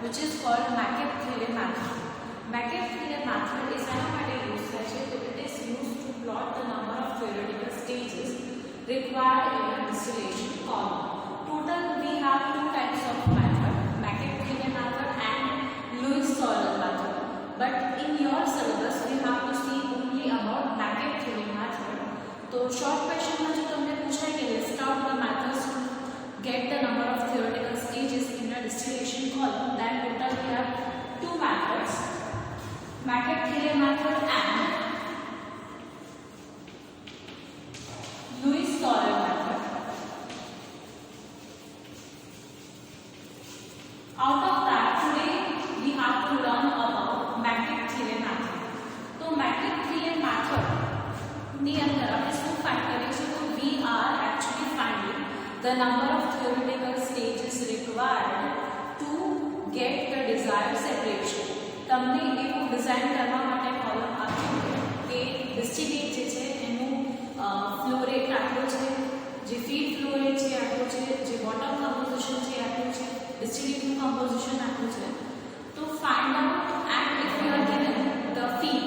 which is called Mackeb-Thiele method. Mackeb-Thiele method is એના માટે use થાય છે તો it is used to plot the number of theoretical stages required in a distillation column. Total we have two types of method, Mackeb-Thiele method and Lewis-Thorel method. But in your syllabus we have to see only about Mackeb-Thiele method. तो short question में जो तुमने पूछा है कि list out the methods to get the number of theoretical stages in a distillation column, then total we have two methods, Mackeb-Thiele method and Lewis-Thorel method. Out of that today we have to learn about Mackeb-Thiele method. तो Mackeb-Thiele method ની અંદર આપણે શું find કરીશું તો we are actually finding the number of theoretical stages required to get the desired separation. તમને એવું design કરવા માટે કોલમ આપ્યું કે ડિસ્ટિલેટ જે છે એનું ફ્લો રેટ આટલો છે, જે ફીડ ફ્લો રેટ છે આટલો છે, જે બોટમ કમ્પોઝિશન છે આટલું છે, ડિસ્ટિલેટનું કમ્પોઝિશન આટલું છે. તો find out and if you are given the feed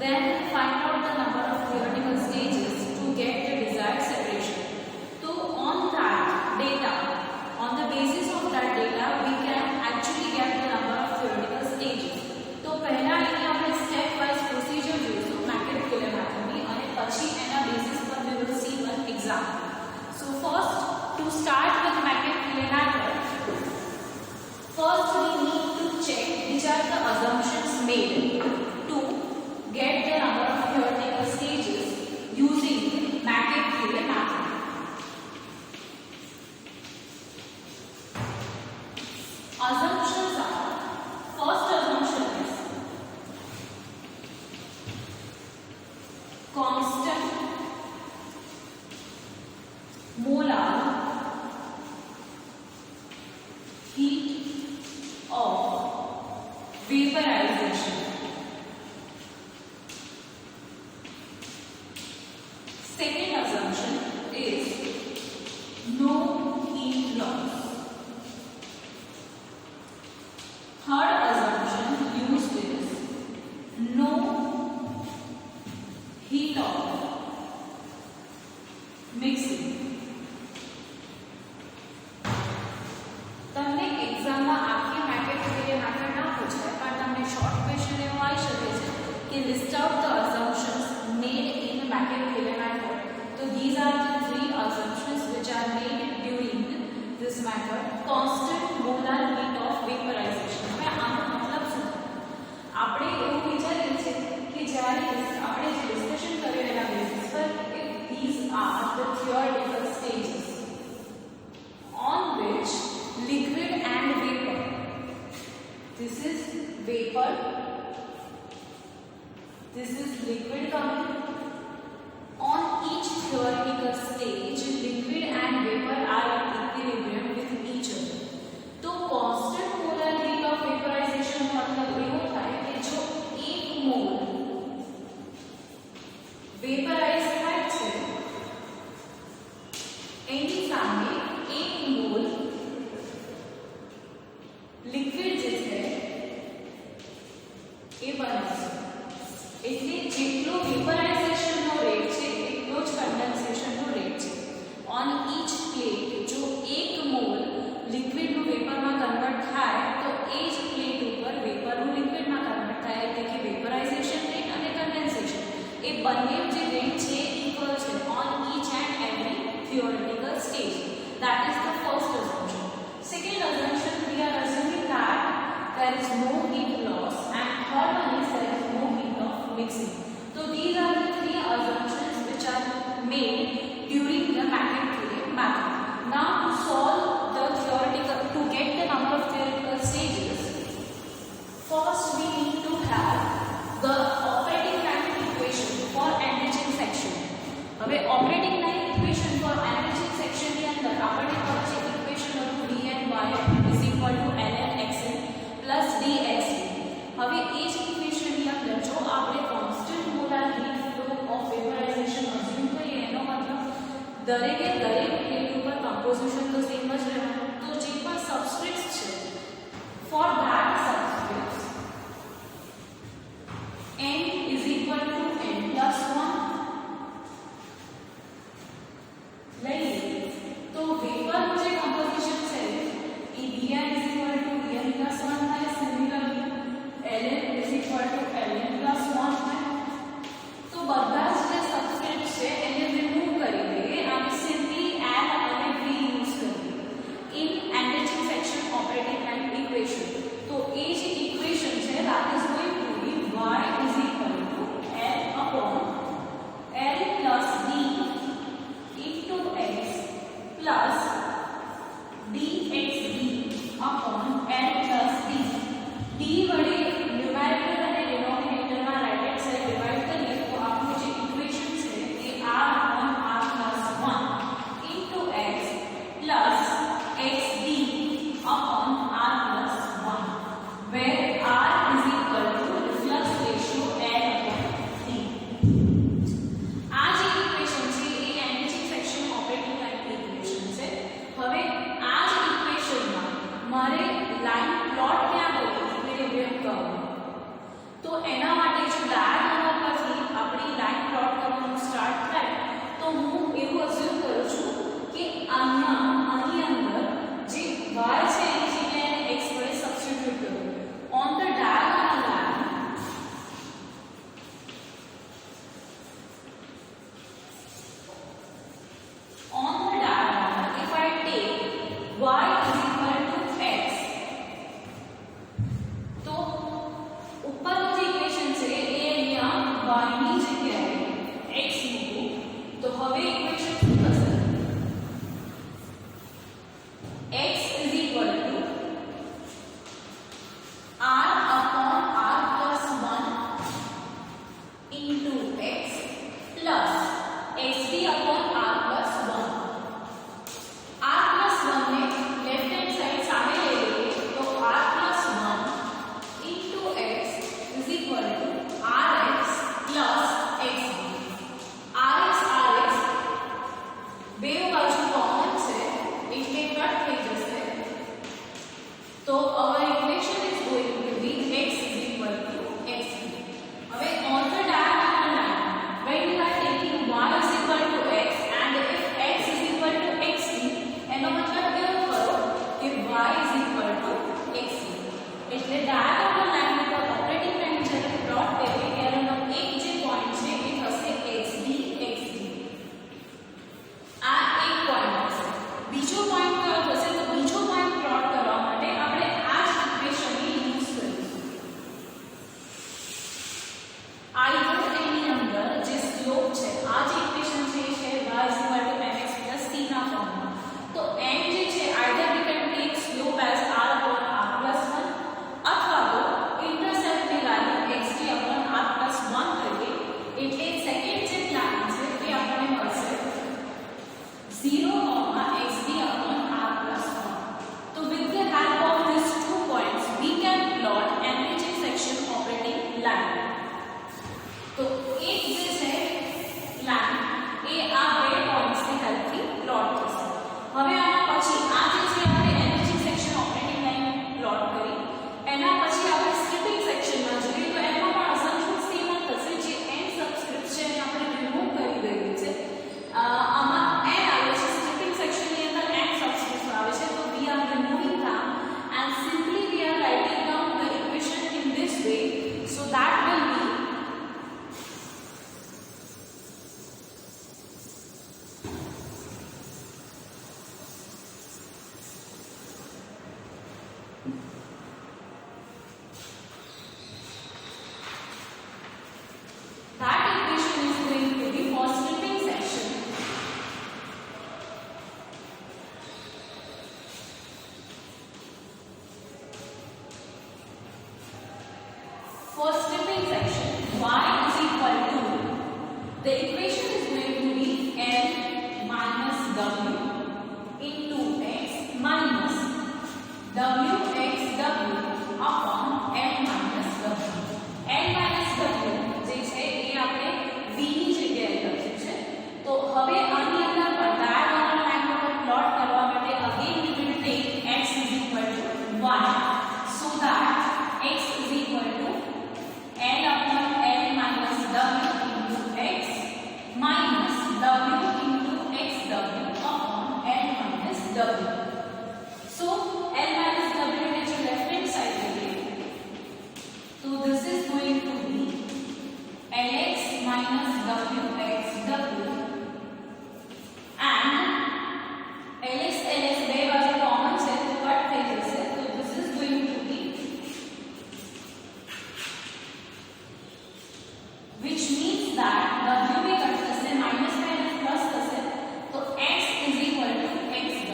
then find out the number of theoretical stages to get the desired separation. So on that data, on the basis of that data, we can actually get the number of theoretical stages. तो पहला ये આપણે step wise procedure જોઈશું Mackeb-Thiele method ની અને પછી એના basis પર we will see one example. So first to start with Mackeb-Thiele method, first we need to check which are the assumptions made to get the number of theoretical stages using Mackeb-Thiele method. Assumptions are, first assumption is constant molar heat of vaporization. Second assumption is no heat loss. Third assumption used is no heat of mixing. તમને એક્ઝામમાં આખી Mackeb-Thiele method ના પૂછાય પણ તમને short question એવો આવી શકે છે કે list out the assumptions made in Mackeb-Thiele method. So these are the three assumptions which are made during this method. Constant molar heat of vaporization. હવે આનો મતલબ શું? આપણે એવું વિચારીએ છીએ કે જ્યારે આપણે જે ડિસ્કશન કર્યું એના બેસિસ પર if these are the theoretical stages on which liquid and vapor, this is vapor, this is liquid coming. On each theoretical stage, liquid and vapor are in equilibrium with each other. तो constant molar heat of vaporization मतलब एवो थाय कि जो 1 मोल vaporise थाय छे any सामे 1 मोल liquid जे छे ए बने छे. એટલે જેટલો વેપરાઇઝેશન નો રેટ છે એટલો જ કન્ડેન્સેશન નો રેટ છે. ઓન ઈચ પ્લેટ જો 1 મોલ લિક્વિડ નું વેપર માં કન્વર્ટ થાય તો એ જ પ્લેટ ઉપર વેપર નું લિક્વિડ માં કન્વર્ટ થાય એટલે કે વેપરાઇઝેશન રેટ અને કન્ડેન્સેશન એ બંને જે રેટ છે ઇક્વલ છે on each and every theoretical stage. That is the first assumption. Second assumption, we are assuming that there is no heat loss and third one is there is no heat of mixing. So these are the three assumptions which are made during the Mackeb-Thiele method. Now to solve the theoretical, to get the number of theoretical stages, first we need to have the operating line equation for enriching section. હવે operating line equation for enriching section ની અંદર આપણે ખબર છે equation હતું dny is equal to ln xn plus dx. હવે એ જ equation ની અંદર જો આપણે constant molar heat flow of vaporization assume કરીએ એનો મતલબ દરેકે દરેક પ્લેટ ઉપર composition તો સેમ જ રહેવાનું. તો જે પણ સબસ્ક્રિપ્ટ્સ છે for that તો n જે છે either we can take slope as r upon r plus 1 અથવા તો ઇન્ટરસેપ્ટ ની value xd upon r plus 1 કરીએ એટલે સેકન્ડ જે પ્લાન છે તે આપણને મળશે 0, xd upon r plus 1. So with the help of these 2 points we can plot enriching section operating line. तो एक જે છે લાઈન એ આ બે પોઈન્ટ્સ ની હેલ્પથી પ્લોટ થશે. હવે આના પછી આ જે છે આપણે energy section operating line plot કરી એના પછી આપણે સ્ટ્રીપિંગ સેક્શનમાં જોઈએ તો એમાં પણ અસંખ્ય સેમ જ થશે. જે એન સબસ્ક્રિપ્ટ છે એને આપણે રિમૂવ કરી દઈએ છે. આમાં એન આવે છે સ્ટ્રીપિંગ સેક્શનની અંદર એન સબસ્ક્રિપ્ટ આવે છે તો we are removing them and simply we are writing down the equation in this way so that will be that equation is going to be for stripping section. For stripping section, y is equal to, the equation is going to be n minus w into x minus w x w upon n minus w. n minus w જે છે એ આપણે v ની જગ્યાએ લખ્યું છે. તો હવે આની અંદર પણ ડાયાગોનલ લાઈન પર પ્લોટ કરવા માટે again we will take x is equal to 1 so that x is equal to n upon n minus w into x minus w into xw upon n minus w. So n minus w ने जो left hand side लिए तो this is going to be lx minus wxw and lx બે બાજુ common છે તો cut થઈ જશે તો this is going to be which means that w भी कट થશે माइनस माइनस प्लस થશે तो x is equal to xw.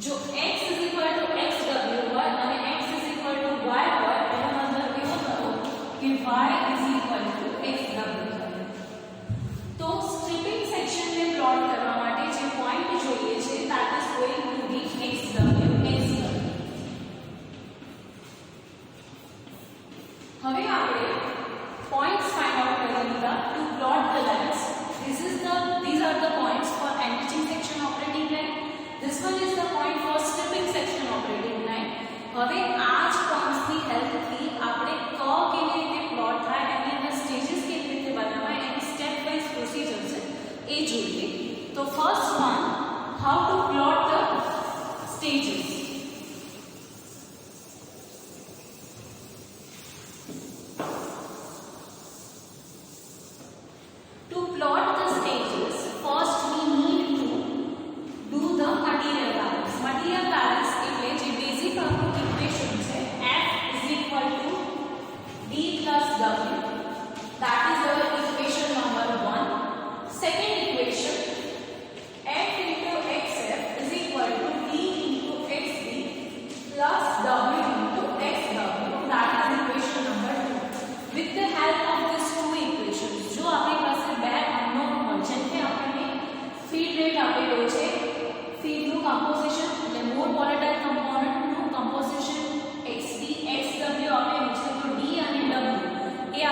जो x is equal to xw હોય અને x is equal to y હોય એનો મતલબ એવો થયો કે y is equal to xw. તો સ્ટ્રીપિંગ સેક્શન ને પ્લોટ કરવા માટે જે પોઈન્ટ જોઈએ છે that is going to be xw. હવે આપણે points find out કરી લીધા to plot the lines. These are the points for enriching section operating line. This one is the point for stripping section operating line. હવે આ જ points ની help થી આપણે કર્વ કેવી રીતે પ્લોટ થાય એની અંદર સ્ટેજીસ કેવી રીતે બનાવવા એની સ્ટેપ વાઇઝ પ્રોસીજર છે એ જોઈએ. તો first one how to plot the stages. To plot the stages, first we need to do the material balance. Material balance એટલે જે બેઝિક ઇક્વેશન છે F is equal to d plus w. That is our equation number 1. Second equation F into xf is equal to d into xd plus w into xw. That is equation number 2. With the help of these two equations, જો આપણી પાસે બે unknown હોય જેમ કે આપણને feed rate આપેલો છે, ફીડનું કમ્પોઝિશન એટલે મોર વોલેટાઇલ કમ્પોનન્ટનું કમ્પોઝિશન xd xw આપેલું છે તો d અને w એ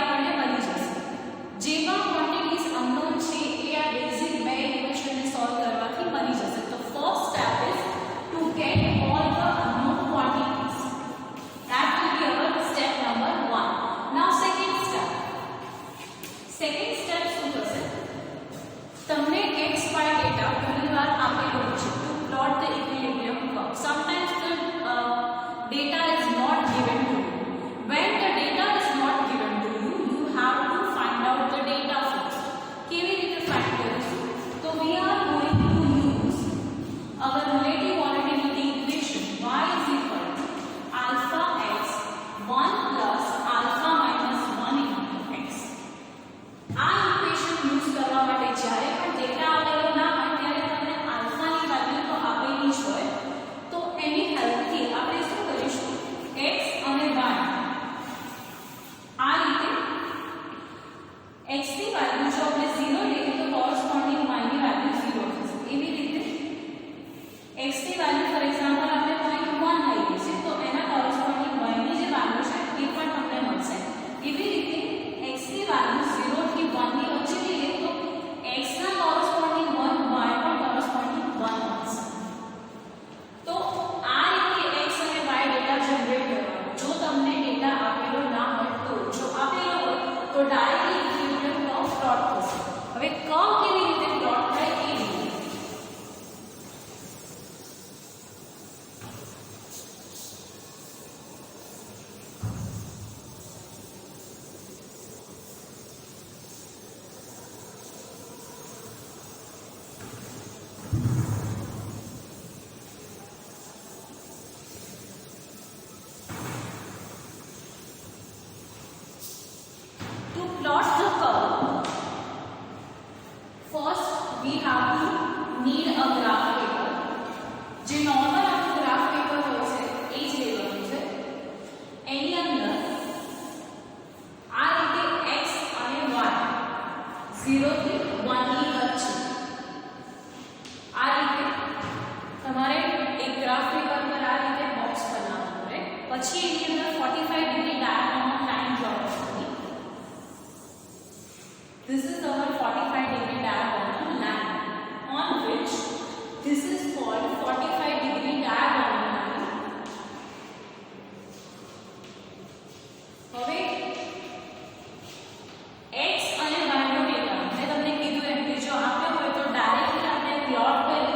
0 થી 1 ની વચ્ચે આ રીતે તમારે એક ગ્રાફ પેપર પર આ રીતે બોક્સ બનાવવાનું રહે. પછી એની અંદર 45 ડિગ્રી ડાયાગ્રામ લાઈન ડ્રો કરવાની. This is our 45 degree diagonal line on which this is called 45 degree diagonal line. હવે x અને y નો ડેટા મેં તમને કીધું એમ કે જો આપ્યો હોય તો ડાયરેક્ટલી આપણે પ્લોટ કરી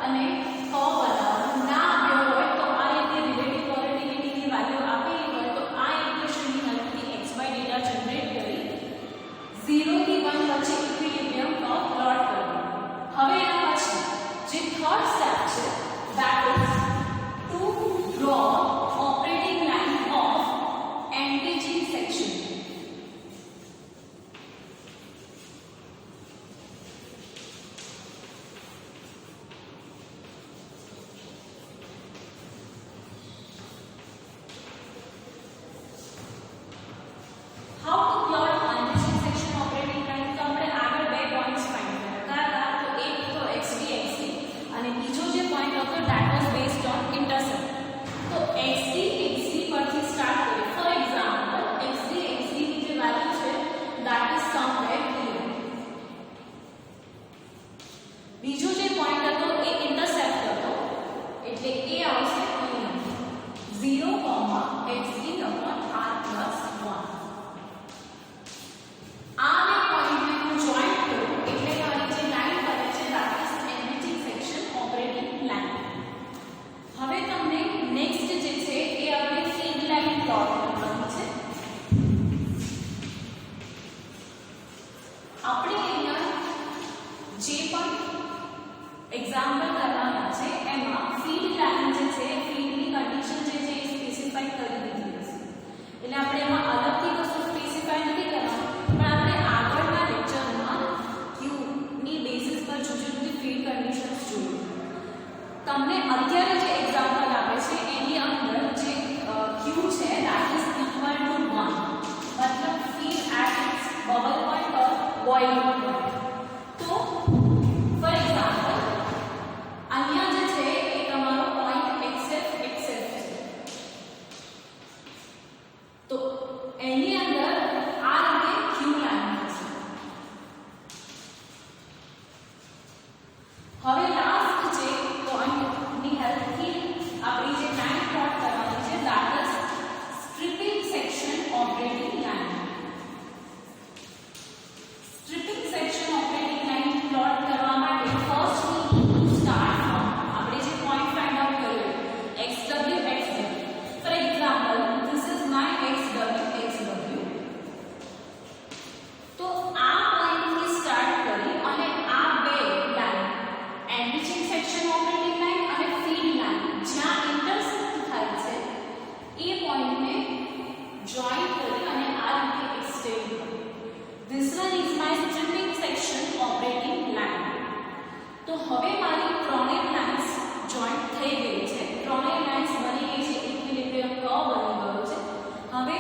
અને કર્વ બનાવવાનું. ના આપ્યો હોય તો આ રીતે રિલેટિવ પોલેરિટીની વેલ્યુ આપેલી હોય તો આ ઇક્વેશનની હેલ્પથી xy ડેટા જનરેટ કરી 0 થી 1 વચ્ચે ઇક્વિલિબ્રિયમ કર્વ પ્લોટ કરવાનો. હવે એના પછી જે થર્ડ સ્ટેપ છે that is to draw operating line of anti-chain section. How to plot anti-chain section operating line? તો આપણે આગળ બે પોઈન્ટ્સ ફાઇન્ડ કર્યા હતા. તો એક તો xd xc અને બીજો જે પોઈન્ટ હતો that was based on intercept. તો xd xc પરથી સ્ટાર્ટ કરીએ. ફોર એક્ઝામ્પલ xd xc ની જે વેલ્યુ છે that is somewhere here. બીજો જે પોઈન્ટ હતો એ ઇન્ટરસેપ્ટ હતો એટલે એ આવશે અહીંયા 0, xd upon r plus 1. આ બે પોઈન્ટને હું જોઈન્ટ કરું એટલે મારી જે લાઈન બને છે that is enriching section operating line. હવે તમને નેક્સ્ટ જે છે એ આપણે ફીડ લાઈન પ્લોટ કરવાની છે. આપણે અહીંયા જે પણ એક્ઝામ્પલ કરવાના છે એમાં ફીડ લાઈન જે છે ફીડની કન્ડિશન જે છે એ સ્પેસિફાઈ કરી દીધી હશે. એટલે આપણે એમાં અલગથી કશું સ્પેસિફાઈ નથી કરવાનું પણ આપણે આગળના લેક્ચરમાં ક્યુ ની બેસિસ પર જુદી જુદી ફીડ કન્ડિશન્સ જોયું. તમને અત્યારે જે એક્ઝામ્પલ આપે છે એની અંદર જે ક્યુ છે that is equal to 1 મતલબ feed at its bubble point or boiling point. તો ફોર એક્ઝામ્પલ અહીંયા જે છે એ તમારો પોઈન્ટ xf xf છે. તો એની અંદર આ રીતે ક્યુ લાઈન હશે. હવે લાસ્ટ જે પોઈન્ટની હેલ્પથી આપણી જે લાઈન પ્લોટ કરવાની છે that is stripping section operating line. Stripping section operating line plot કરવા માટે first we need to start from આપણે જે પોઈન્ટ ફાઇન્ડ આઉટ કર્યો xw xw. For example this is my xw xw. તો આ પોઈન્ટથી સ્ટાર્ટ કરી અને આ બે line enriching section operating line અને feed line જ્યાં ઇન્ટરસેક્ટ થાય છે એ પોઈન્ટને જોઈન કરી અને આ રીતે એક્સટેન્ડ કરો. This one is my stripping section operating line. તો હવે મારી ત્રણેય લાઇન્સ જોઈન્ટ થઈ ગઈ છે. ત્રણેય લાઇન્સ બની ગઈ છે. ઇક્વિલિબ્રિયમ કર્વ બની ગયો છે. હવે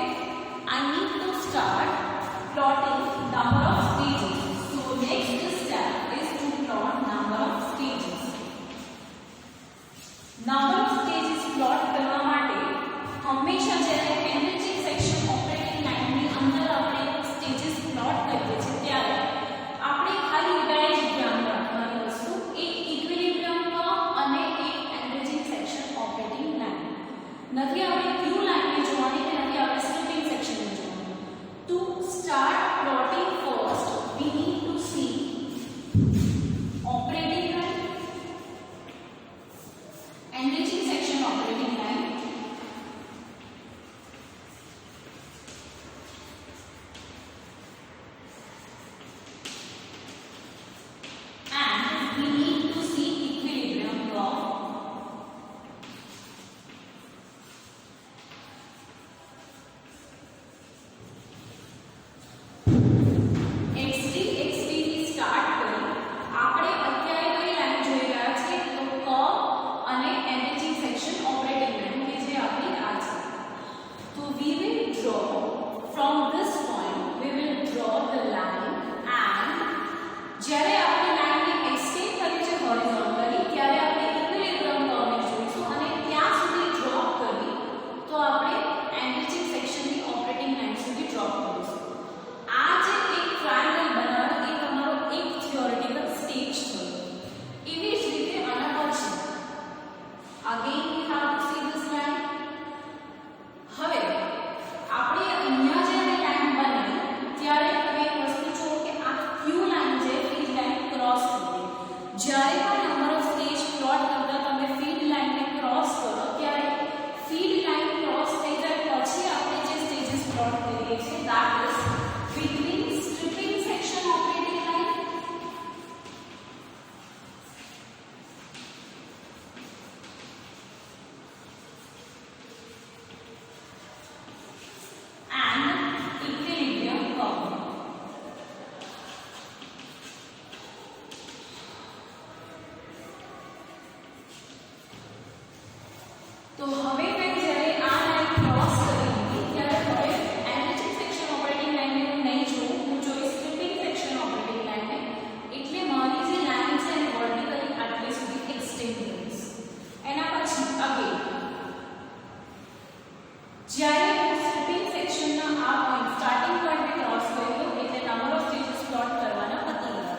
I need to start plotting number of stages. So next step is to plot number of stages. Number of stages plot કરવા માટે હંમેશા જ્યારે enriching section operating line ની અંદર આપણે stages plot કરીએ છીએ ત્યારે આપણે ખાલી બે જ ધ્યાન રાખવાની વસ્તુ એક ઇક્વિલિબ્રિયમ કર્વ અને એક enriching section operating line. નથી આપણે ક્યુ લાઈનને જોવાની કે નથી આપણે stripping section ને જોવાની. To start plotting first we plot કરીએ છીએ, that is between stripping section operating line and equilibrium curve. તો હવે મેં જ્યારે આ લાઈન ક્રોસ કરી હતી ત્યારે હવે એનાલિટિક સેક્શન ઓપરેટિંગ લાઈનને હું નહીં જોઉં, હું જોઈશ સ્ટ્રિપિંગ સેક્શન ઓપરેટિંગ લાઈનને. એટલે મારી જે લાઈન છે એને વર્ટિકલી આટલી સુધી એક્સટેન્ડ કરીશ. એના પછી અગેન જ્યારે હું સ્ટ્રિપિંગ સેક્શનના આ પોઈન્ટ સ્ટાર્ટિંગ પોઈન્ટને ક્રોસ કર્યો એટલે નંબર ઓફ સ્ટેજીસ પ્લોટ કરવાના પતા લગાવ્યા.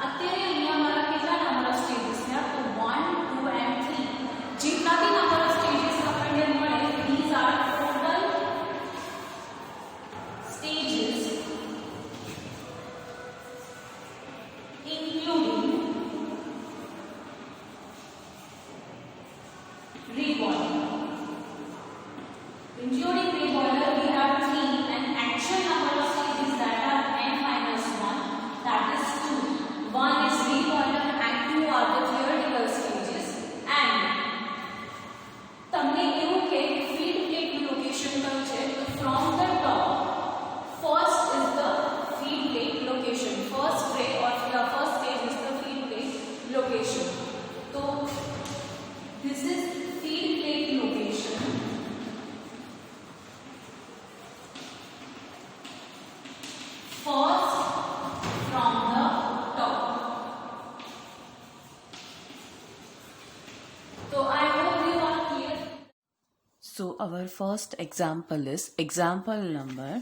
અત્યારે અહીંયા મારા કેટલા નંબર ઓફ સ્ટેજીસ થયા? તો 1 2 and 3 જેટલા બી નંબર ઓફ સ્ટેજીસ આપણને મળે, these are total stages including reboiling. Including reboiler, we have 3 and actual number of stages that are n minus 1, that is 2. 1 is reboiler and 2 are the theoretical stages. And તમને એવું કે feed પ્લેટનું location કયું છે? તો from the top first is the feed plate location. First tray or first stage is the feed plate location. તો this is feed plate location. First from the top. So I hope you are clear. So our first example is example number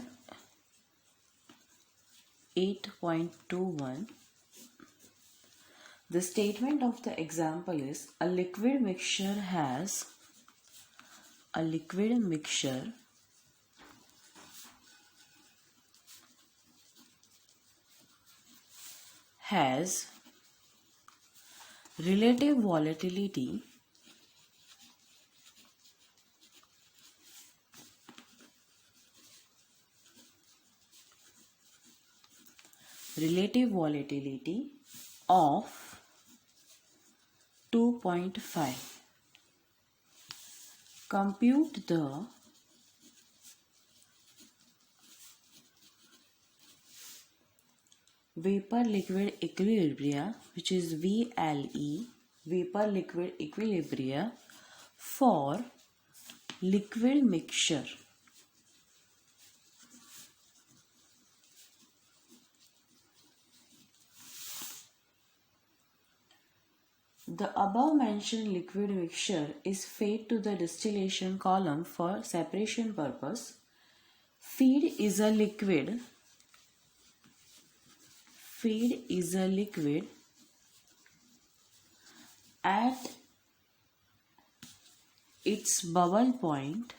8.21. The statement of the example is a liquid mixture has relative volatility of 2.5. Compute the vapor liquid equilibria, which is VLE, vapor liquid equilibria for liquid mixture. The above mentioned liquid mixture is fed to the distillation column for separation purpose. Feed is a liquid at its bubble point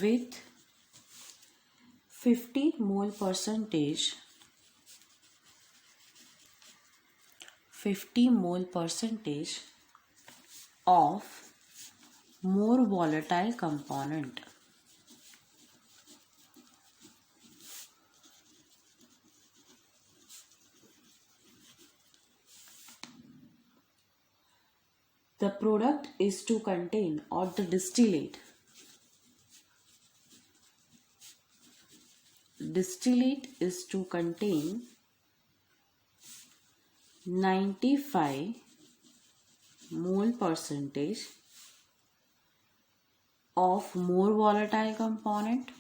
with 50 mole percentage of more volatile component. The product is to contain, or the distillate is to contain 95 mole percentage of more volatile component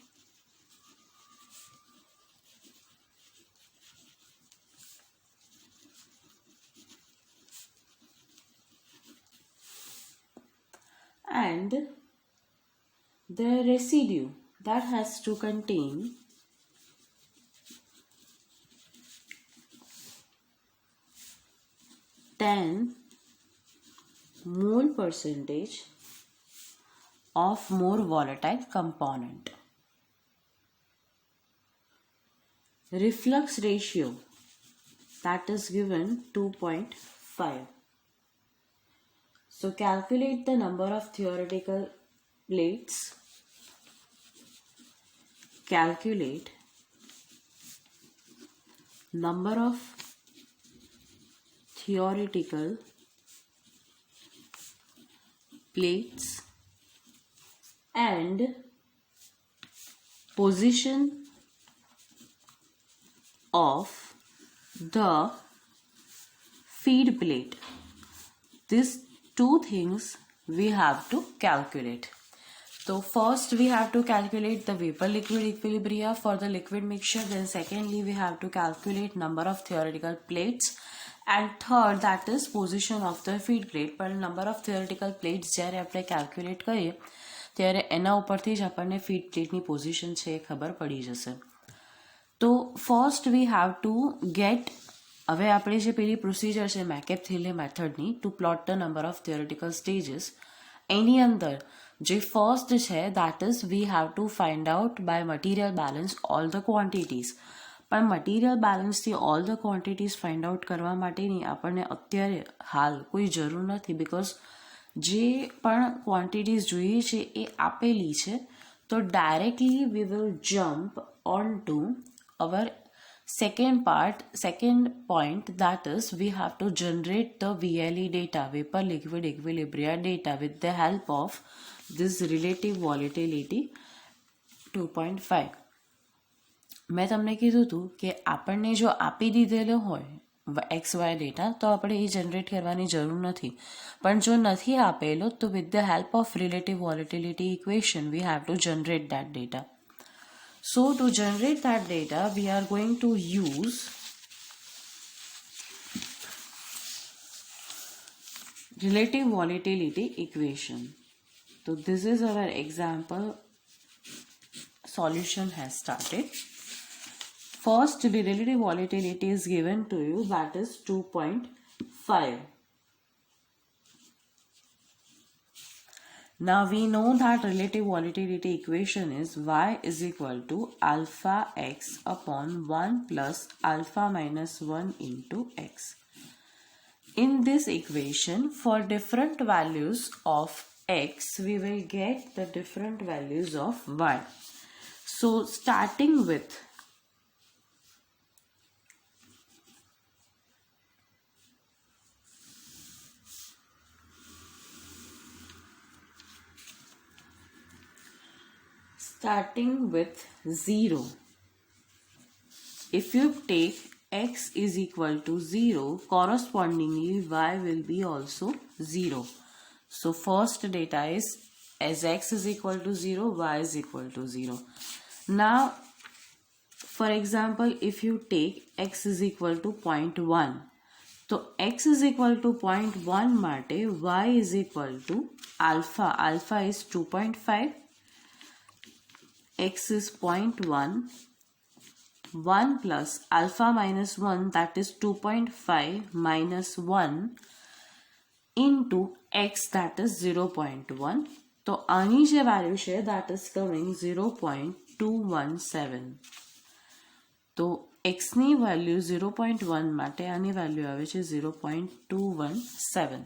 and the residue that has to contain 10 mole percentage of more volatile component. Reflux ratio that is given 2.5. So calculate the number of theoretical plates. Calculate number of theoretical plates and position of the feed plate. These two things we have to calculate. So first we have to calculate the vapor liquid equilibria for the liquid mixture. Then secondly we have to calculate number of theoretical plates. And third, that is position of the feed plate. પણ number of theoretical plates જ્યારે આપણે calculate કરીએ ત્યારે એના ઉપરથી જ આપણને feed plate ની position છે એ ખબર પડી જશે. તો first we have to get, હવે આપણે જે પેલી પ્રોસિજર છે મેકેપ-થિલે મેથડની to plot the number of theoretical stages, એની અંદર જે ફર્સ્ટ છે that is we have to find out by material balance all the quantities. પણ મટીરિયલ બેલેન્સથી all the quantities find out કરવા માટેની આપણને અત્યારે હાલ કોઈ જરૂર નથી, બિકોઝ જે પણ ક્વોન્ટિટીઝ જોઈએ છે એ આપેલી છે. તો directly we will jump on two our second point, that is we have to generate the VLE data, vapor liquid equilibria data, with the help of this relative volatility 2.5. મેં તમને કીધું હતું કે આપણને જો આપી દીધેલો હોય XY ડેટા તો આપણે એ જનરેટ કરવાની જરૂર નથી, પણ જો નથી આપેલો તો with the help of relative volatility equation we have to generate that data. So to generate that data, we are going to use relative volatility equation. So this is our example. Solution has started. First, the relative volatility is given to you, that is 2.5. Now we know that relative volatility equation is y is equal to alpha x upon 1 plus alpha minus 1 into x. In this equation, for different values of x, we will get the different values of y. So starting with starting with 0. If you take x is equal to 0, correspondingly y will be also 0. So first data is as x is equal to 0, y is equal to 0. Now, for example, if you take x is equal to 0.1, so x is equal to 0.1 માટે y is equal to alpha is 2.5, x is 0.1, 1 plus alpha minus 1, that is 2.5 minus 1 into x, that is 0.1. So આની જે value છે that is coming 0.217. તો x ની value 0.1 માટે આની value આવે છે 0.217.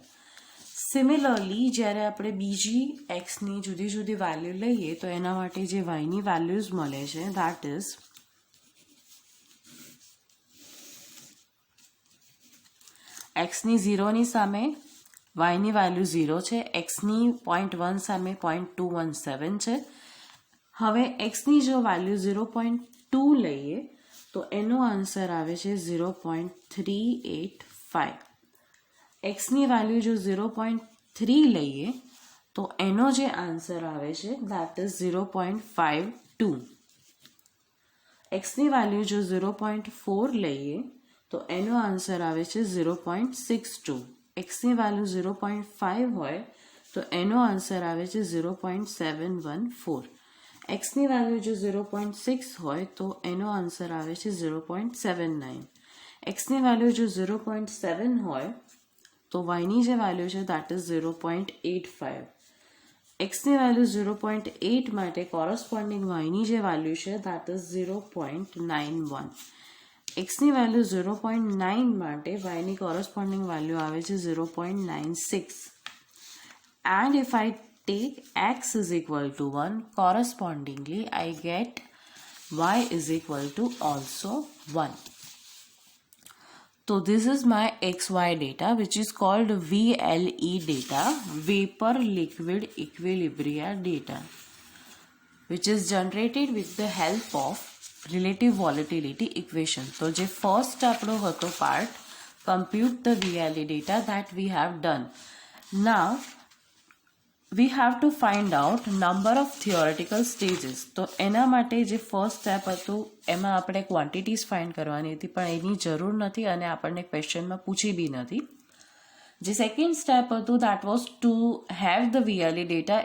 સિમિલરલી જ્યારે આપણે બીજી એક્સની જુદી જુદી વેલ્યુ લઈએ તો એના માટે જે વાયની વેલ્યુઝ મળે છે દેટ ઇઝ એક્સની 0ની સામે વાયની વેલ્યુ 0 છે, એક્સની 0.1 સામે 0.217 છે. હવે એક્સની જો વેલ્યુ 0.2 લઈએ તો એનો આન્સર આવે છે 0.385. એક્સની વેલ્યુ જો 0.3 લઈએ તો એનો જે આન્સર આવે છે દેટ ઇઝ 0.52. એક્સની વેલ્યુ જો 0.4 લઈએ તો એનો આન્સર આવે છે 0.62. એક્સની વેલ્યુ 0.5 હોય તો એનો આન્સર આવે છે 0.714. એક્સની વેલ્યુ જો 0.6 હોય તો એનો આન્સર આવે છે 0.79. એક્સની વેલ્યુ જો 0.7 હોય તો વાયની જે વેલ્યુ છે દેટ ઇઝ 0.85. એક્સની વેલ્યુ 0.8 માટે કોરસ્પોન્ડિંગ વાયની જે વેલ્યુ છે દેટ ઇઝ 0.91. એક્સની વેલ્યુ 0.9 માટે વાયની કોરસ્પોન્ડિંગ વેલ્યુ આવે છે 0.96. and if I take x is equal to 1, correspondingly I get y is equal to also 1. So this is my XY data, which is called VLE data, Vapor Liquid Equilibria data, which is generated with the help of relative volatility equation. So જે first આપણો હતો part, compute the VLE data that we have done. Now we have to find out number of theoretical stages. તો એના માટે જે first step હતું એમાં આપણે ક્વોન્ટિટીઝ ફાઇન્ડ કરવાની હતી, પણ એની જરૂર નથી અને આપણને ક્વેશ્ચનમાં પૂછી બી નથી. જે સેકન્ડ સ્ટેપ હતું that was to have the VLE data.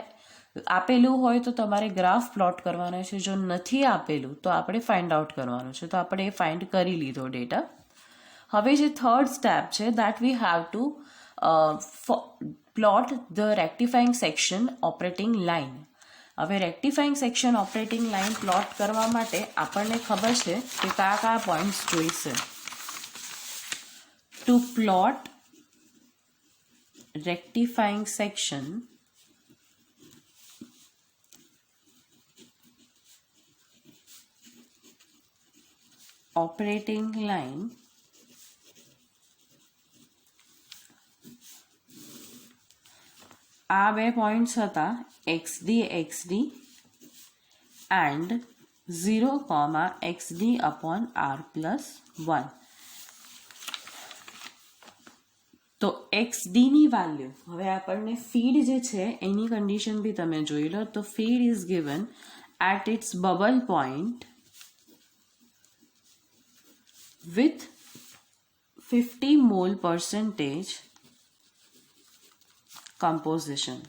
આપેલું હોય તો તમારે ગ્રાફ પ્લોટ કરવાનો છે, જો નથી આપેલું તો આપણે ફાઇન્ડ આઉટ કરવાનું છે. તો આપણે એ ફાઇન્ડ કરી લીધો ડેટા. હવે જે થર્ડ સ્ટેપ છે that we have two plot the rectifying section operating line. હવે rectifying section operating line plot કરવા માટે આપણને ખબર છે કે કયા કયા પોઈન્ટ્સ જોઈશે. To plot rectifying section operating line, આ બે પોઈન્ટ્સ હતા XD and 0, XD upon R plus 1. તો XD ની વેલ્યુ, હવે આપણને ફીડ જે છે એની કન્ડિશન બી તમે જોઈ લો. તો feed is given at its bubble point with 50 mole percentage composition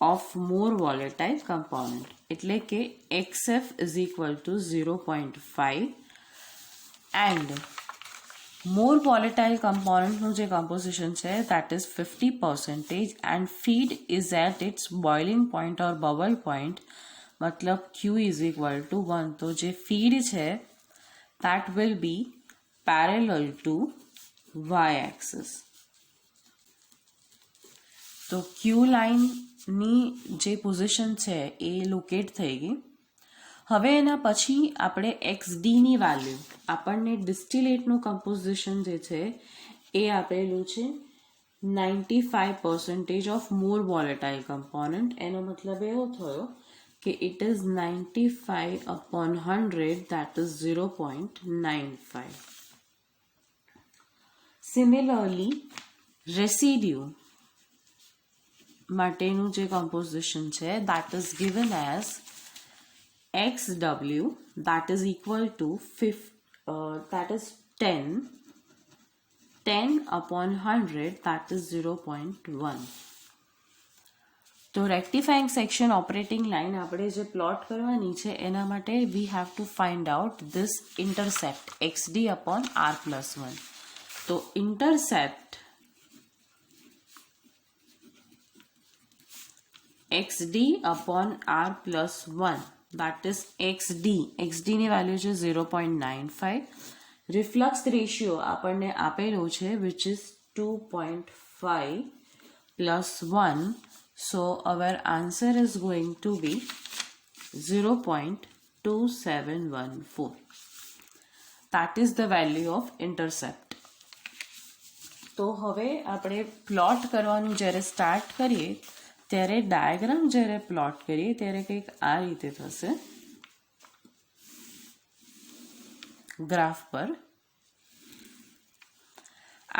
of more volatile component. એટલે કે XF is equal to 0.5 and more volatile component નું જે composition છે that is 50% and feed is at its boiling point or bubble point, મતલબ Q is equal to 1. તો જે feed છે that will be parallel to y axis. તો ક્યુ લાઇનની જે પોઝિશન છે એ લોકેટ થઈ ગઈ. હવે એના પછી આપણે XDની વેલ્યુ, આપણને ડિસ્ટિલેટનું કમ્પોઝિશન જે છે એ આપેલું છે 95% ઓફ મોર વોલેટાઇલ કમ્પોનન્ટ. એનો મતલબ એવો થયો કે it is 95 upon 100 that is 0.95. Similarly residue માટેનું જે કમ્પોઝિશન છે that is given as XW that is equal to 10 upon 100 that is 0.1. તો રેક્ટિફાઈંગ સેક્શન ઓપરેટિંગ લાઇન આપણે જે પ્લોટ કરવાની છે એના માટે વી have to find out this intercept XD upon R plus 1. તો intercept XD upon R plus 1 that is XD ની value છે 0.95. રિફ્લક્સ રેશિયો આપણને આપેલો છે which is 2.5 plus 1. So our answer is going to be 0.2714. That is the value of intercept. તો હવે આપણે plot કરવાનું જ્યારે સ્ટાર્ટ કરીએ ત્યારે ડાયાગ્રામ જ્યારે પ્લોટ કરીએ ત્યારે કંઈક આ રીતે થશે. ગ્રાફ પર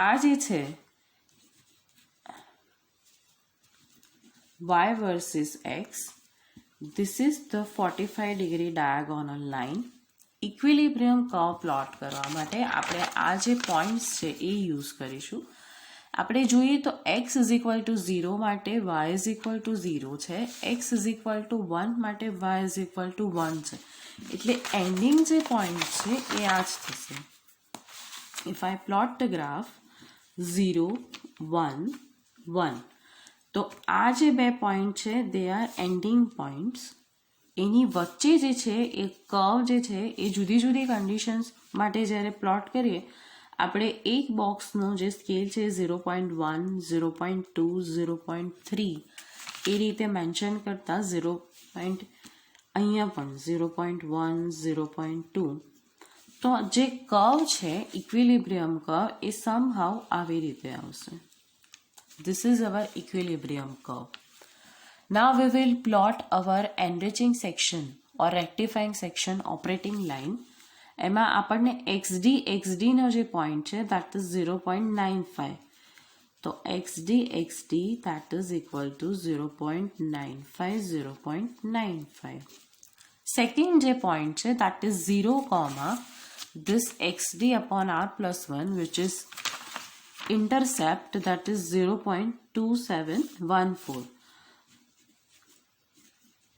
આ જે છે y versus x, this is the 45 degree diagonal line. Equilibrium curve plot કરવા માટે આપણે આ જે પોઈન્ટ્સ છે એ યુઝ કરીશું. આપણે જોઈએ તો x ઇઝ ઇક્વલ ટુ 0 માટે y ઇઝ ઇક્વલ ટુ 0 છે, x ઇઝ ઇક્વલ ટુ 1 માટે y ઇઝ ઇક્વલ ટુ 1 છે. એટલે એન્ડિંગ જે પોઈન્ટ છે એ આ જ થશે. If I plot the graph 0 1 1, તો આ જે બે પોઈન્ટ છે દે આર એન્ડિંગ પોઈન્ટ્સ. એની વચ્ચે જે છે એ કર્વ જે છે એ જુદી જુદી કન્ડિશન્સ માટે જ્યારે પ્લોટ કરીએ આપણે એક બોક્સનો જે સ્કેલ છે 0.1 0.2 0.3 એ રીતે મેન્શન કરતા અહીંયા પણ 0.1 0.2 તો જે કર્વ છે ઇક્વિલિબ્રિયમ કર્વ એ સમહાવ આવી રીતે આવશે. This is our equilibrium curve. Now we will plot our enriching section or rectifying section operating line. એમાં આપણને XD નો જે પોઈન્ટ છે that is 0.95. તો XD that is equal to 0.95 0.95. Second જે પોઈન્ટ છે that is 0, this XD upon R plus 1 which is intercept that is 0.2714.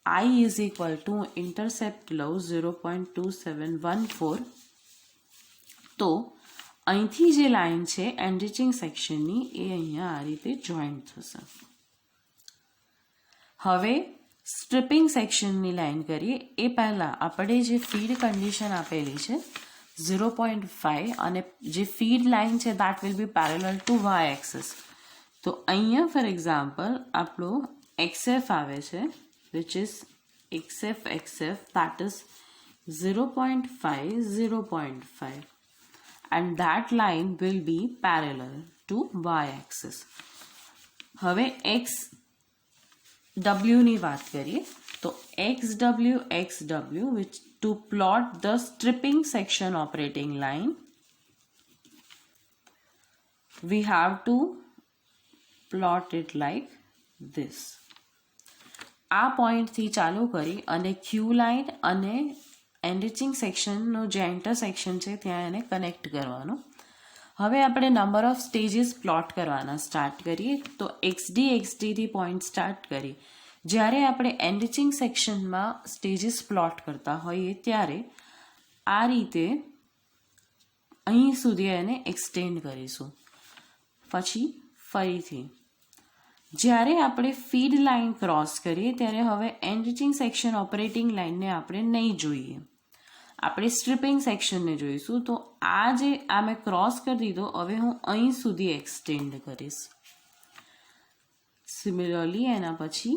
I is equal to intercept લો 0.2714. તો અહીંથી જે લાઈન છે એનરિચિંગ સેક્શનની એ અહીંયા આ રીતે જોઈન્ટ થશે. હવે સ્ટ્રિપિંગ સેક્શનની લાઈન કરીએ એ પહેલાં આપણે જે ફીડ કન્ડિશન આપેલી છે 0.5 અને જે ફીડ લાઈન છે that will be parallel to y axis. તો અહીંયા ફોર એક્ઝામ્પલ આપણો XF આવે છે which is XF that is 0.5 0.5 and that line will be parallel to y axis. હવે XW ની વાત કરીએ તો XW which to plot the stripping section operating line we have to plot it like this. આ પોઈન્ટથી ચાલુ કરી અને ક્યુ લાઇન અને એનરિચિંગ સેક્શનનો જે ઇન્ટરસેક્શન છે ત્યાં એને કનેક્ટ કરવાનું. હવે આપણે નંબર ઓફ સ્ટેજીસ પ્લોટ કરવાના સ્ટાર્ટ કરીએ તો XDથી પોઈન્ટ સ્ટાર્ટ કરી જ્યારે આપણે એનરિચિંગ સેક્શનમાં સ્ટેજીસ પ્લોટ કરતા હોઈએ ત્યારે આ રીતે અહીં સુધી એને એક્સટેન્ડ કરીશું. પછી ફરીથી જ્યારે આપણે ફીડ લાઇન ક્રોસ કરીએ ત્યારે હવે એનરિચિંગ સેક્શન ઓપરેટિંગ લાઇનને આપણે નહીં જોઈએ, આપણે સ્ટ્રિપિંગ સેક્શનને જોઈશું. તો આ મેં ક્રોસ કરી દીધો, હવે હું અહીં સુધી એક્સટેન્ડ કરીશ. સિમિલરલી એના પછી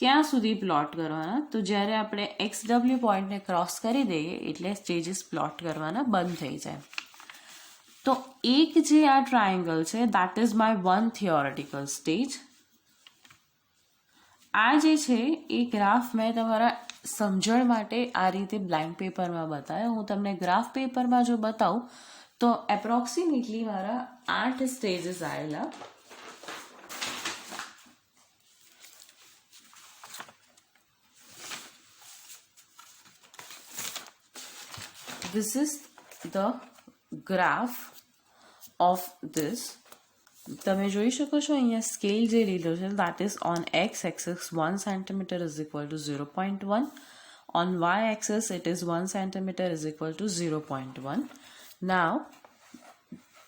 ક્યાં સુધી પ્લોટ કરવાના તો જ્યારે આપણે XW પોઈન્ટને ક્રોસ કરી દઈએ એટલે સ્ટેજીસ પ્લોટ કરવાના બંધ થઈ જાય. તો એક જે આ ટ્રાયેંગલ છે that is my one theoretical stage. આ જે છે એ ગ્રાફ મેં તમારા સમજણ માટે આ રીતે બ્લેન્ક પેપરમાં બતાવ્યો. હું તમને ગ્રાફ પેપરમાં જો બતાવું તો એપ્રોક્સિમેટલી મારા 8 સ્ટેજીસ આવેલા. This is the graph of this. તમે જોઈ શકો છો અહીંયા સ્કેલ જે લીધો છે that is on x axis 1 cm is equal to 0.1, on y axis it is 1 cm is equal to 0.1. Now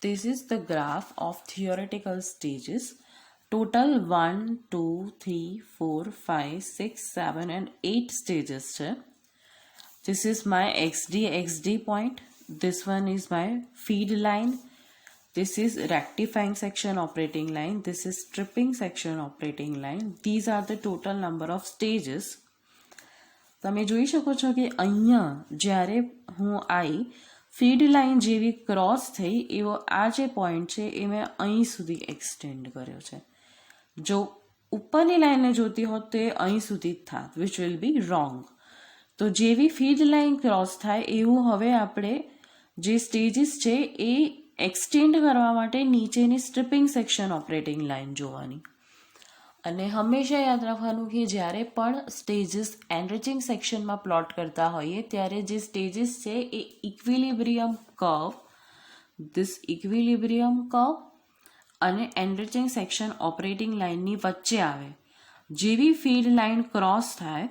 this is the graph of theoretical stages. Total 1 2 3 4 5 6 7 and 8 stages છે. This is my XD point. This one is my feed line. This is rectifying section operating line. This is stripping section operating line. These are the total number of stages. તમે જોઈ શકો છો કે અહીંયા જ્યારે હું આવી ફીડ લાઇન જેવી ક્રોસ થઈ એવો આ જે પોઈન્ટ છે એ મેં અહીં સુધી એક્સટેન્ડ કર્યો છે. જો ઉપરની લાઇનને જોતી હોત તો એ અહીં સુધી જ થાત which will be wrong. તો જેવી ફીડ લાઇન ક્રોસ થાય એવું હવે આપણે જે સ્ટેજીસ છે એ એક્સટેન્ડ કરવા માટે નીચેની સ્ટ્રિપિંગ સેક્શન ઓપરેટિંગ લાઇન જોવાની. અને હંમેશા યાદ રાખવાનું કે જ્યારે પણ સ્ટેજીસ એનરિચિંગ સેક્શનમાં પ્લોટ કરતા હોઈએ ત્યારે જે સ્ટેજીસ છે એ equilibrium curve, this equilibrium curve અને એનરિચિંગ સેક્શન ઓપરેટિંગ લાઇનની વચ્ચે આવે. જેવી ફીડ લાઇન ક્રોસ થાય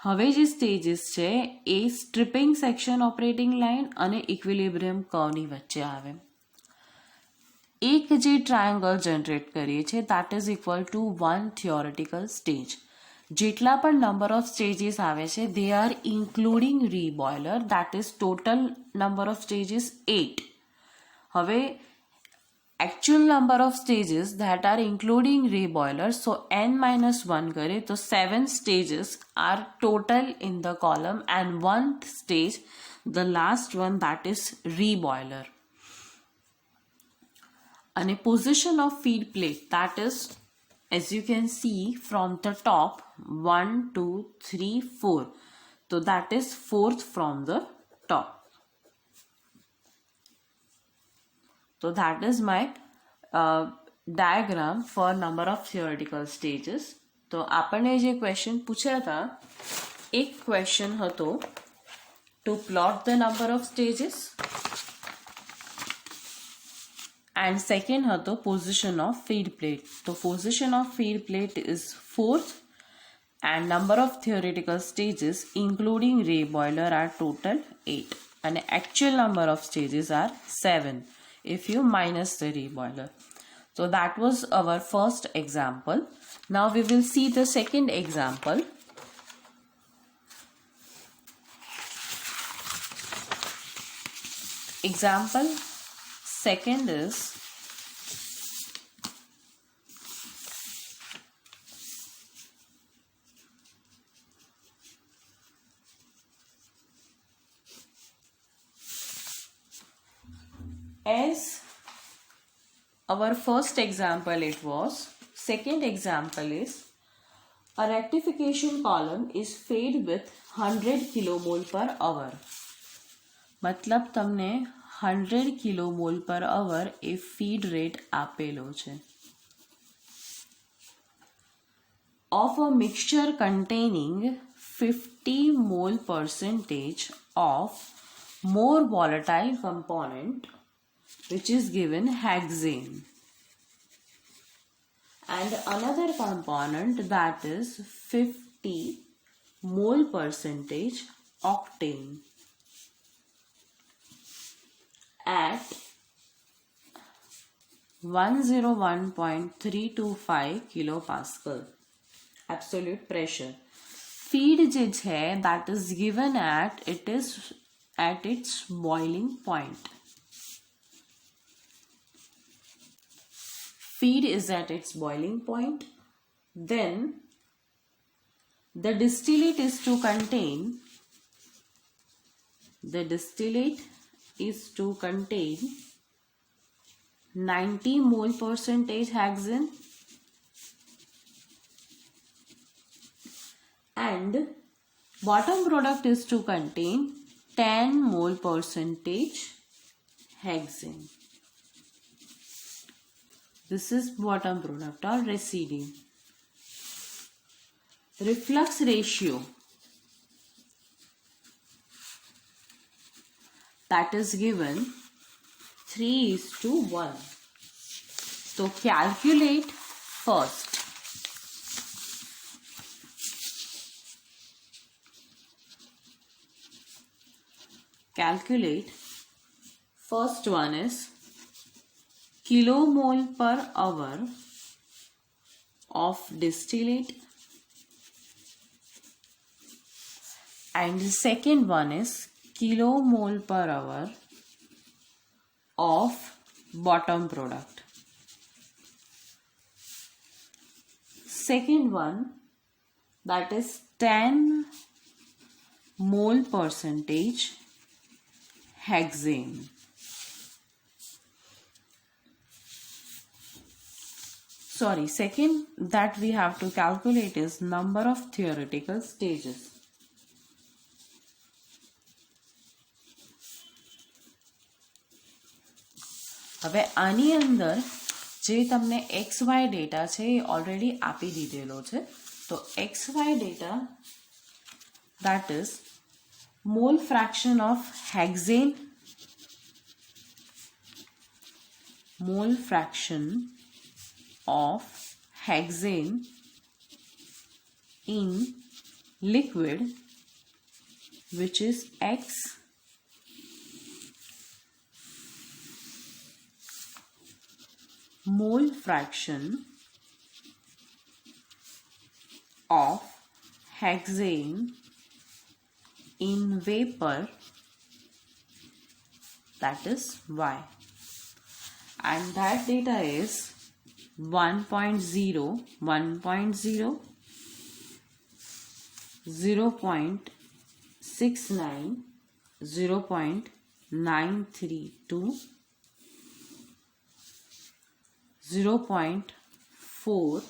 હવે જે સ્ટેજીસ છે એ સ્ટ્રિપિંગ સેક્શન ઓપરેટિંગ લાઇન અને ઇક્વિલિબ્રિયમ કર્વની વચ્ચે આવે. એક જે ટ્રાયેંગલ જનરેટ કરીએ છીએ that is equal to one theoretical stage. જેટલા પણ નંબર ઓફ સ્ટેજીસ આવે છે they are including reboiler, that is total number of stages 8. હવે actual number of stages that are including reboiler, so n-1 करे तो 7 stages are total in the column and one stage, the last one, that is reboiler. And a position of feed plate, that is, as you can see from the top, 1 2 3 4, so that is fourth from the top. So that is my diagram for number of theoretical stages. तो आपने जे question पूछा था, एक question હતો to plot the number of stages and second હતો position of feed plate. तो position of feed plate is fourth and number of theoretical stages including reboiler are total 8 and actual number of stages are 7 if you minus the reboiler. So that was our first example. Now we will see the second example. Example second is as our first example it was, second example is a rectification column is fed with 100 kilomole per hour. मतलब તમને 100 kilomole per hour એ feed rate આપેલો છે. Of a mixture containing 50 mole percentage of more volatile component which is given hexane and another component that is 50 mole percentage octane at 101.325 kilopascal absolute pressure. Feed જે છે that is given at its boiling point. Feed is at its boiling point. Then the distillate is to contain 90 mole percentage hexane and bottom product is to contain 10 mole percentage hexane. This is bottom product or residue. Reflux ratio, that is given 3:1. So calculate first. Calculate first one is kilomole per hour of distillate and the second one is kilomole per hour of bottom product. Second one, that is 10 mole percentage hexane. Sorry, second that we have to calculate is number of theoretical stages. હવે આની અંદર જે તમને XY data છે એ already આપી દીધેલો છે. તો XY data that is mole fraction of hexane, mole fraction of hexane in liquid, which is X mole fraction of hexane in vapor, that is Y. And that data is 1.0, 1.0, 0.69, 0.932, 0.4,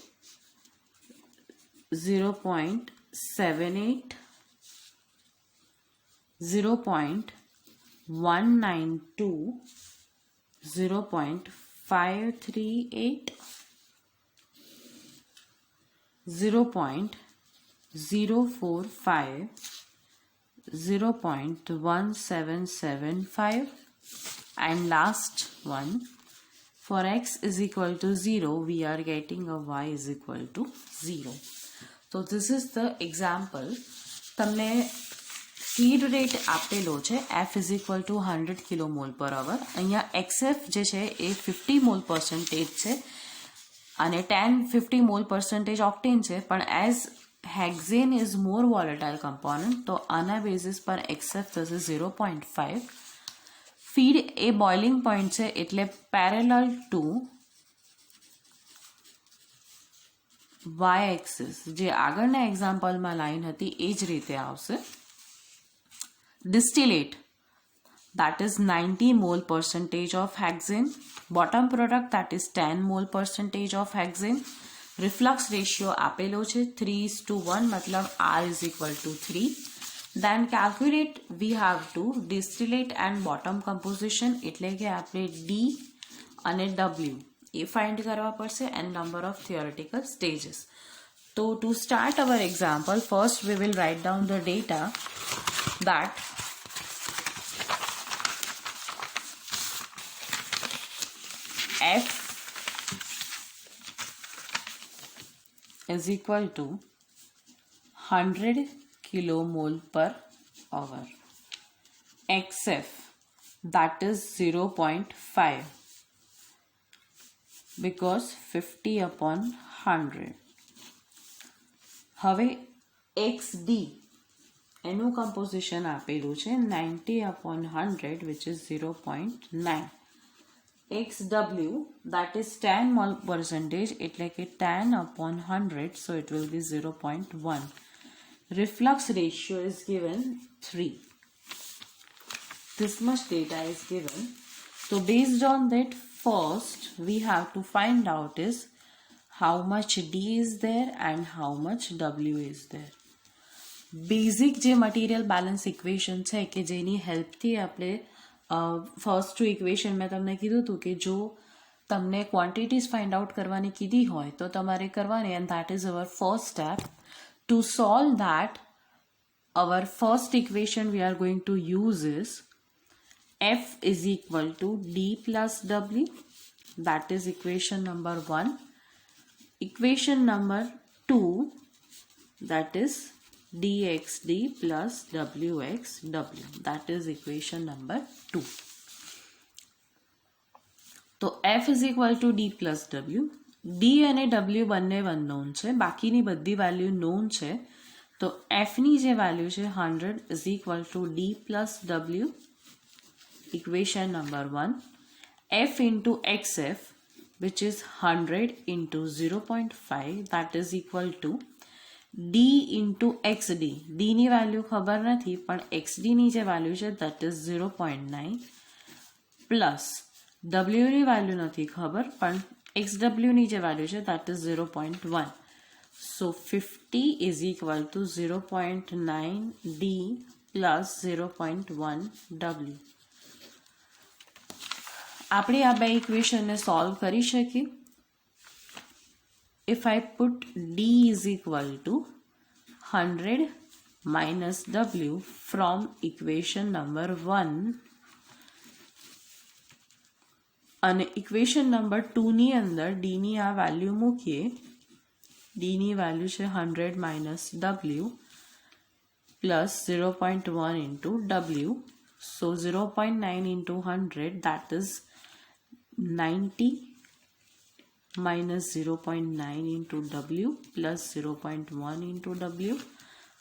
0.78, 0.192, 0.538, 0.045, 0.1775, and last one, for x is equal to 0, we are getting a y is equal to 0. So this is the example. તમને feed rate આપેલો છે F is equal to 100 kmol per hour. અહીંયા XF જે છે એ 50 mol percentage છે અને 10-50 mol percentage octane છે, પણ as hexane is more volatile component તો આના બેઝિસ પર XF થશે 0.5. ફીડ એ બોઇલિંગ પોઈન્ટ છે એટલે પેરેલલ ટુ y axis જે આગળના એક્ઝામ્પલમાં લાઈન હતી એ જ રીતે આવશે. Distillate, that is 90 mole percentage of hexane. Bottom product, that is 10 mole percentage of hexane. Reflux ratio આપેલો છે 3:1, મતલબ R is equal to 3. Then calculate, we have to distillate and bottom composition, એટલે કે આપણે D અને W એ find કરવા પડશે and number of theoretical stages. So to start our example, first we will write down the data that F is equal to 100 kilomole per hour. XF, that is 0.5 because 50 upon 100. હવે XD એનું composition આપેલું છે 90 upon 100 which is 0.9. XW, that is 10 mole percentage, એટલે કે 10 upon 100, so it will be 0.1. Reflux ratio is given 3. This much data is given. So based on that, first we have to find out is how much D is there and how much W is there. Basic જે material balance equation છે કે જેની હેલ્પથી આપણે first two equation મેં તમને કીધું હતું કે જો તમને ક્વોન્ટિટીઝ ફાઇન્ડ આઉટ કરવાની કીધી હોય તો તમારે કરવાની, and that is our first step. To solve that, hour first equation we are going to use is F is equal to D plus W. That is equation number 1. Equation number 2, that is dxd plus wxw. That is equation number 2. So F is equal to D plus W. D અને W બંને unknown છે, બાકીની બધી value known છે. તો F ની જે value છે 100 is equal to D plus W. Equation number 1. F into XF, which is 100 into 0.5, that is equal to D into XD. D ની વેલ્યુ ખબર નથી, પણ XD ની જે વેલ્યુ છે that is 0.9 plus W ની વેલ્યુ નથી ખબર, પણ XW ની જે વેલ્યુ છે that is 0.1. So 50 is equal to 0.9 D plus 0.1 W. આપણે આ બે ઇક્વેશનને સોલ્વ કરી શકીએ. If I put D is equal to 100 minus W from equation number 1 અને equation number 2 ની અંદર D ની આ વેલ્યુ મૂકીએ. D ની વેલ્યુ છે 100 minus W plus 0.1 into W. So 0.9 into 100, that is 90 minus 0.9 into W plus 0.1 into W.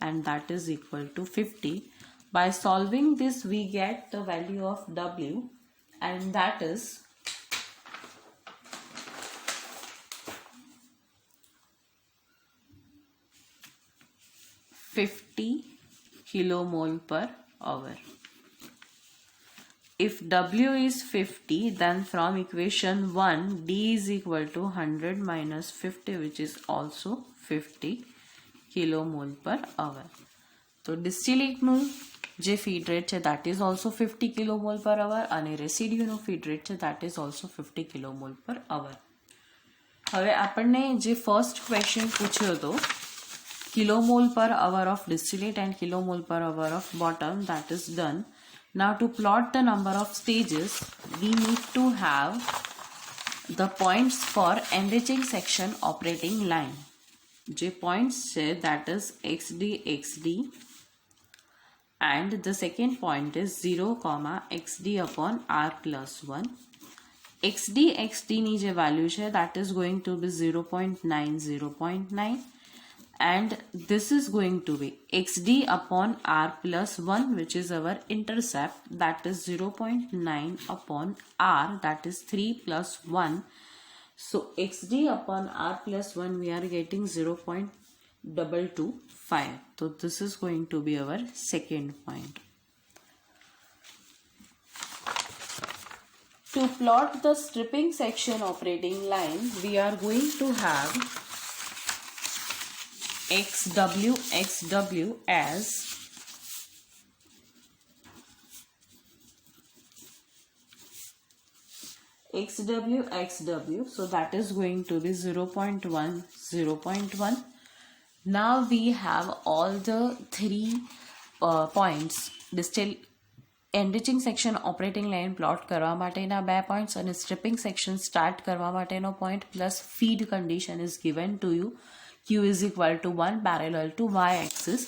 and that is equal to 50. By solving this, we get the value of W, and that is 50 kilomole per hour. If W is 50, then from equation 1, D is equal to 100 minus 50, which is also 50 kilomole per hour. So distillate નું જે feed rate છે that is also 50 kilomole per hour અને residue નું feed rate છે that is also 50 kilomole per hour. હવે આપણને જે first question પૂછ્યો હતો kilomole per hour of distillate and kilomole per hour of bottom, that is done. Now to plot the number of stages, we need to have the points for enriching section operating line. જે points છે that is XD, XD, and the second point is 0, XD upon R plus 1. XD, XD ની જે value છે that is going to be 0.9, 0.9. And this is going to be XD upon R plus 1, which is our intercept, that is 0.9 upon R, that is 3 plus 1. So XD upon R plus 1, we are getting 0.225. So this is going to be our second point. To plot the stripping section operating line, we are going to have XW, XW as XW, XW, so that is going to be 0.1, 0.1. Now we have all the three points. Enriching section operating line plot કરવા માટેના 2 points અને stripping section start કરવા માટેનો point plus feed condition is given to you. Q is equal to 1 parallel to y-axis.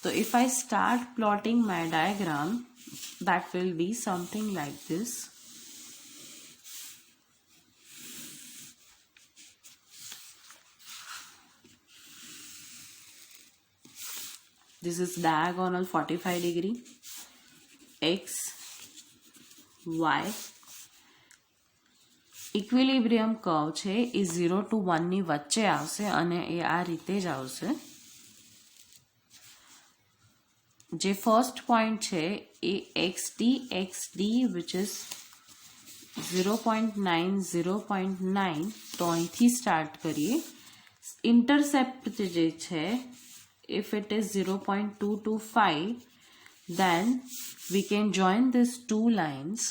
So if I start plotting my diagram, that will be something like this. This is diagonal 45 degree. X, Y. Equilibrium curve છે એ 0 to 1 ની વચ્ચે આવશે અને એ આ રીતે જ આવશે. જે ફર્સ્ટ પોઈન્ટ છે એ XD, XD, which is 0.9, 0.9. તો અહીંથી સ્ટાર્ટ કરીએ. ઇન્ટરસેપ્ટ જે છે, if it is 0.225, then we can join these two lines.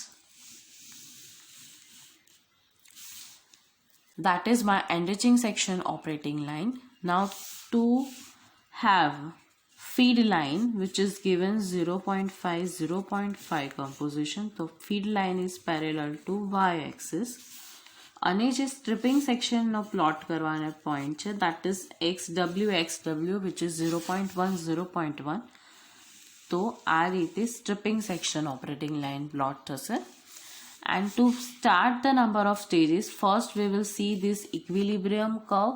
That is my enriching section operating line. Now to have feed line, which is given 0.5, 0.5 composition, so feed line is parallel to y-axis. અને જે stripping section નો plot કરવાનો point છે that is XW, XW, which is 0.1, 0.1. તો આ રીતે stripping section operating line plot થશે. And to start the number of stages, first we will see this equilibrium curve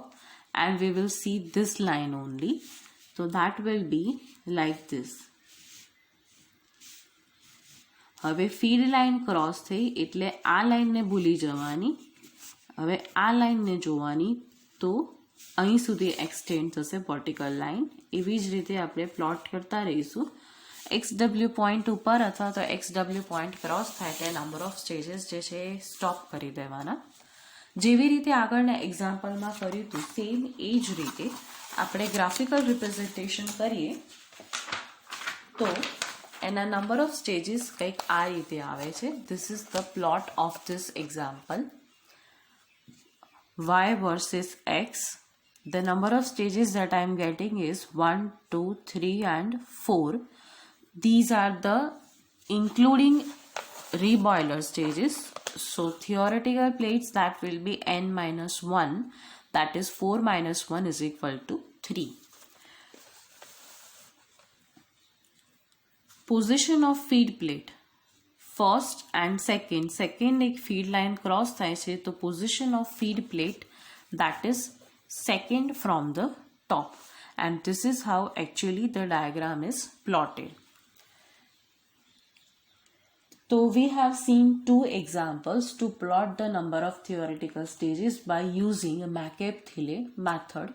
and we will see this line only. So that will be like this. હવે feed line cross થઈ એટલે આ line ને ભૂલી જવાની. હવે આ line ને જોવાની, તો અહીં સુધી extend થશે vertical line. એવી જ રીતે આપણે plot કરતા રહીશું. XW point ઉપર અથવા તો XW point cross થાય એટલે નંબર ઓફ સ્ટેજીસ જે છે એ સ્ટોપ કરી દેવાના. જેવી રીતે આગળના એક્ઝામ્પલમાં કર્યું હતું સેમ એ જ રીતે આપણે ગ્રાફિકલ રિપ્રેઝન્ટેશન કરીએ તો એના નંબર ઓફ સ્ટેજીસ કંઈક આ રીતે આવે છે. This is the plot of this example. Y versus X. The number of stages that I am getting is 1, 2, 3 and 4. These are the including reboiler stages. So theoretical plates, that will be n minus 1, that is 4 minus 1 is equal to 3. Position of feed plate. First and second એક feed line cross થાય છે તો position of feed plate, that is second from the top. and this is how actually the diagram is plotted. So we have seen two examples to plot the number of theoretical stages by using a McCabe-Thiele method.